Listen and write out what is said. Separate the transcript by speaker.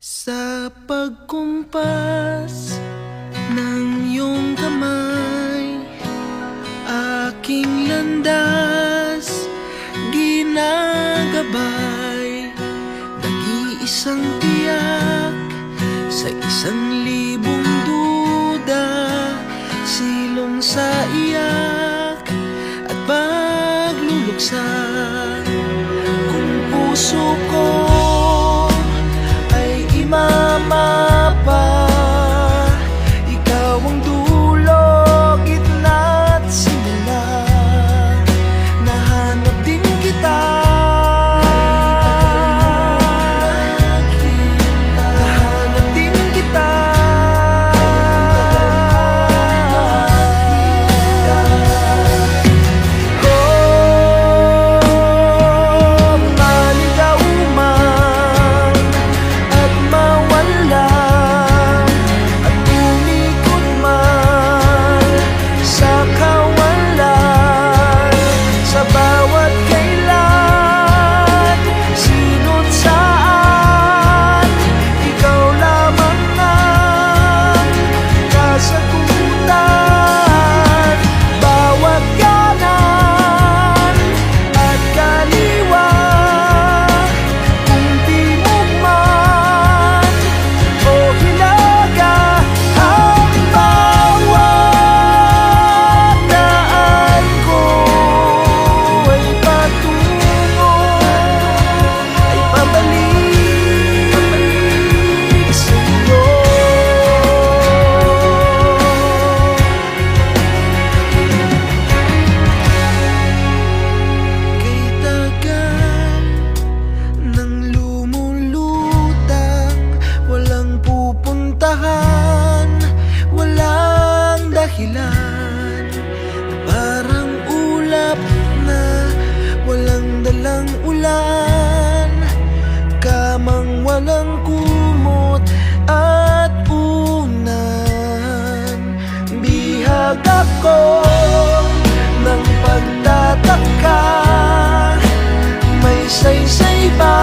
Speaker 1: Sa pagkumpas ng iyong kamay, aking landas ginagabay. Nag-iisang tiyak sa 1,000 duda, silong sa iyak at pagluluksa. Kung puso ko mapa, ikaw ang dulo, gitna at simula. Nahanap din kita, nahanap din kita. Oh, maligaw man at mawala, walang dahilan, parang ulap na walang dalang ulan, kamang walang kumot at unan. Bihag ako ng pagtataka, may saysay ba